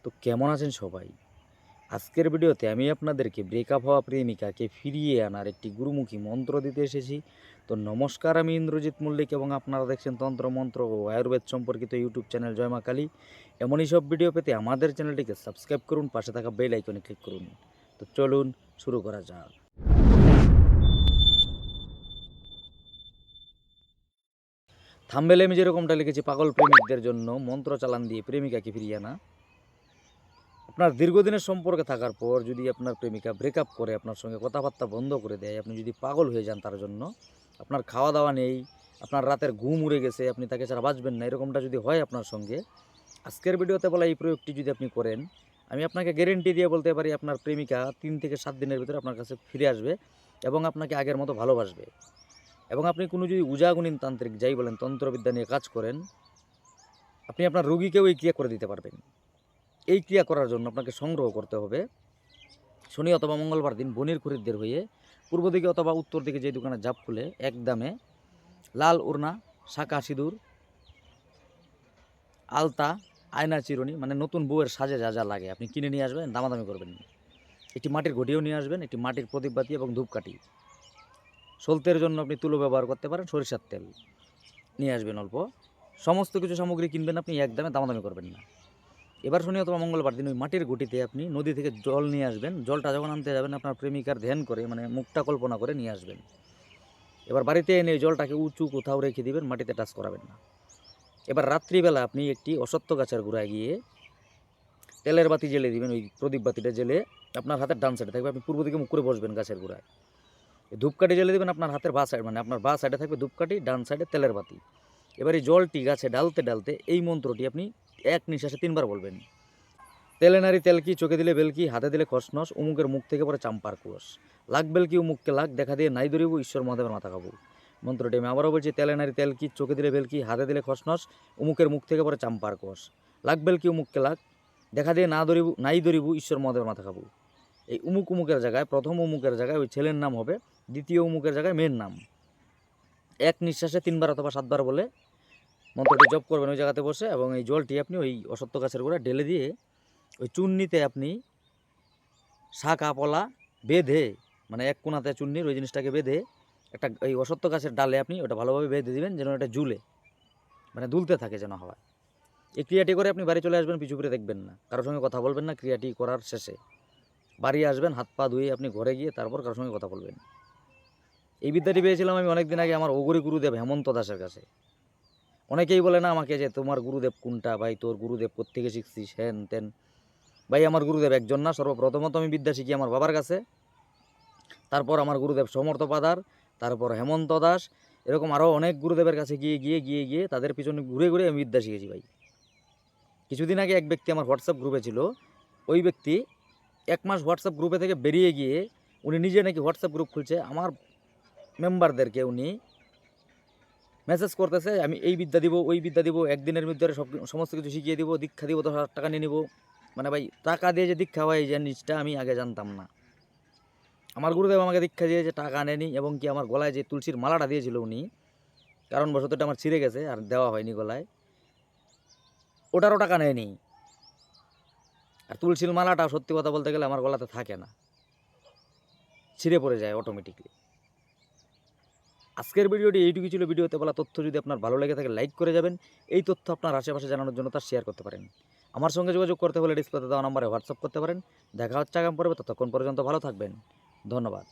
তো কেমন আছেন সবাই? আজকের ভিডিওতে আমি আপনাদেরকে ব্রেকআপ হওয়া প্রেমিকাকে ফিরিয়ে আনার একটি গুরুমুখী মন্ত্র দিতে এসেছি। তো নমস্কার, আমি ইন্দ্রজিৎ মল্লিক এবং আপনারা দেখছেন তন্ত্রমন্ত্র ও আয়ুর্বেদ সম্পর্কিত ইউটিউব চ্যানেল জয় মা কালী। এমনই সব ভিডিও পেতে আমাদের চ্যানেলটিকে সাবস্ক্রাইব করুন, পাশে থাকা বেল আইকনে ক্লিক করুন। তো চলুন শুরু করা যাক। থাম্বনেলে আমি যেরকমটা লিখেছি, পাগল প্রেমিকদের জন্য মন্ত্র চালান দিয়ে প্রেমিকাকে ফিরিয়ে আনা। আপনার দীর্ঘদিনের সম্পর্কে থাকার পর যদি আপনার প্রেমিকা ব্রেকআপ করে, আপনার সঙ্গে কথাবার্তা বন্ধ করে দেয়, আপনি যদি পাগল হয়ে যান তার জন্য, আপনার খাওয়া দাওয়া নেই, আপনার রাতের ঘুম উড়ে গেছে, আপনি তাকে ছাড়া বাঁচবেন না, এরকমটা যদি হয় আপনার সঙ্গে, আজকের ভিডিওতে বলা এই প্রয়োগটি যদি আপনি করেন, আমি আপনাকে গ্যারেন্টি দিয়ে বলতে পারি আপনার প্রেমিকা 3 থেকে 7 দিনের ভিতরে আপনার কাছে ফিরে আসবে এবং আপনাকে আগের মতো ভালোবাসবে। এবং আপনি কোনো যদি উজাগুনিন তান্ত্রিক যাই বলেন, তন্ত্রবিদ্যা নিয়ে কাজ করেন, আপনি আপনার রোগীকেও এই ক্রিয়া করে দিতে পারবেন। এই ক্রিয়া করার জন্য আপনাকে সংগ্রহ করতে হবে শনি অথবা মঙ্গলবার দিন বনির খরিদ্দের হয়ে পূর্ব দিকে অথবা উত্তর দিকে যে দোকানে জাপ খুলে একদমে লাল ওড়না, শাঁকা সিঁদুর, আলতা, আয়না চিরুনি, মানে নতুন বউয়ের সাজে যা যা লাগে আপনি কিনে নিয়ে আসবেন, দামাদামি করবেন না। একটি মাটির ঘটিও নিয়ে আসবেন, একটি মাটির প্রদীপবাতি এবং ধূপকাঠি। সলতের জন্য আপনি তুলো ব্যবহার করতে পারেন, সরিষার তেল নিয়ে আসবেন অল্প। সমস্ত কিছু সামগ্রী কিনবেন আপনি, একদমে দামাদামি করবেন না। এবার শনি অথবা মঙ্গলবার দিন ওই মাটির ঘটিতে আপনি নদী থেকে জল নিয়ে আসবেন। জলটা যখন আনতে যাবেন আপনার প্রেমিকার ধ্যান করে, মানে মুখটা কল্পনা করে নিয়ে আসবেন। এবার বাড়িতে এনে ওই জলটাকে উঁচু কোথাও রেখে দিবেন, মাটিতে টাচ করাবেন না। এবার রাত্রিবেলা আপনি একটি অশ্বত্থ গাছের গোড়ায় গিয়ে তেলের বাতি জ্বেলে দিবেন। ওই প্রদীপ বাতিটা জ্বেলে আপনার হাতের ডান সাইডে থাকবে, আপনি পূর্ব দিকে মুখ করে বসবেন গাছের গোড়ায়। ধূপকাঠি জ্বেলে দেবেন আপনার হাতের বাঁ সাইড, মানে আপনার বাঁ সাইডে থাকবে ধূপকাঠি, ডান সাইডে তেলের বাতি। এবার এই জলটি গাছে ডালতে ডালতে এই মন্ত্রটি আপনি এক নিঃশ্বাসে 3 বার বলবেন। তেলে নারী তেলকি, চোখে দিলে বেলকি, হাতে দিলে খসনস, উমুকের মুখ থেকে পড়ে চাম্পার কুয়স। লাগ বেলকি উমুককে লাগ, দেখা দিয়ে নাই ধরিব, ঈশ্বর মহাদেবের মাথা খাবো। মন্ত্রটি আমি আবারও বলছি, তেলে নারী তেলকি, চোখে দিলে বেলকি, হাতে দিলে খসনস, উমুকের মুখ থেকে পড়ে চাম্পার কুয়স। লাগ বেলকি উমুককে লাগ, দেখা দিয়ে নাই ধরিব, ঈশ্বর মহাদেবের মাথা খাবো। এই উমুক উমুকের জায়গায়, প্রথম উমুকের জায়গায় ওই ছেলের নাম হবে, দ্বিতীয় উমুকের জায়গায় মেয়ের নাম। এক নিঃশ্বাসে 3 বার অথবা 7 বার বলে মন্ত্রটি জপ করবেন ওই জায়গাতে বসে, এবং এই জলটি আপনি ওই অসত্য গাছের গোড়ায় ঢেলে দিয়ে ওই চুন্নিতে আপনি শাক আপলা বেঁধে, মানে এক কোনাতে চুন্নির ওই জিনিসটাকে বেঁধে একটা এই অসত্য গাছের ডালে আপনি ওটা ভালোভাবে বেঁধে দিবেন, যেন এটা ঝুলে, মানে দুলতে থাকে যেন হাওয়ায়। এই ক্রিয়াটি করে আপনি বাড়ি চলে আসবেন, পিছু ফিরে দেখবেন না, কারোর সঙ্গে কথা বলবেন না। ক্রিয়াটি করার শেষে বাড়ি আসবেন, হাত পা ধুয়ে আপনি ঘরে গিয়ে তারপর কারোর সঙ্গে কথা বলবেন। এই বিদ্যাটি পেয়েছিলাম আমি অনেকদিন আগে আমার অঘরী গুরুদেব হেমন্ত দাসের কাছে। অনেকেই বলে না আমাকে যে তোমার গুরুদেব কোনটা ভাই, তোর গুরুদেব কোত্থেকে শিখছিস, হেন তেন। ভাই আমার গুরুদেব একজন না, সর্বপ্রথমত আমি বিদ্যা শিখি আমার বাবার কাছে, তারপর আমার গুরুদেব সমর্থ পাদার, তারপর হেমন্ত দাস, এরকম আরও অনেক গুরুদেবের কাছে গিয়ে গিয়ে গিয়ে গিয়ে তাদের পিছনে ঘুরে ঘুরে আমি বিদ্যা শিখেছি ভাই। কিছুদিন আগে এক ব্যক্তি আমার হোয়াটসঅ্যাপ গ্রুপে ছিল, ওই ব্যক্তি 1 মাস হোয়াটসঅ্যাপ গ্রুপে থেকে বেরিয়ে গিয়ে উনি নিজে নাকি হোয়াটসঅ্যাপ গ্রুপ খুলছে, আমার মেম্বারদেরকে উনি মেসেজ করতেছে আমি এই বিদ্যা দিব, ওই বিদ্যা দিব, একদিনের ভিতরে সমস্ত কিছু শিখিয়ে দিব, দীক্ষা দিব, 10,000 টাকা নিয়ে নিব। মানে ভাই, টাকা দিয়ে যে দীক্ষা হয় এই জিনিসটা আমি আগে জানতাম না। আমার গুরুদেব আমাকে দীক্ষা দিয়েছে, টাকা নেয়নি, এবং কি আমার গলায় যে তুলসীর মালাটা দিয়েছিল উনি, কারণবশত এটা আমার ছিঁড়ে গেছে আর দেওয়া হয়নি গলায়, ওটারও টাকা নেয়নি। আর তুলসীর মালাটা সত্যি কথা বলতে গেলে আমার গলাতে থাকে না, ছিঁড়ে পড়ে যায় অটোমেটিকলি। আজকের ভিডিওটি এইটুকু ছিল। ভিডিওতে বলা তথ্য যদি আপনার ভালো লেগে থাকে লাইক করে যাবেন। এই তথ্য আপনার আশেপাশে জানানোর জন্য তার শেয়ার করতে পারেন। আমার সঙ্গে যোগাযোগ করতে হলে ডিসপ্লেতে দেওয়া নম্বরে হোয়াটসঅ্যাপ করতে পারেন। দেখা হচ্ছে আগামী পর্বে, ততক্ষণ পর্যন্ত ভালো থাকবেন। ধন্যবাদ।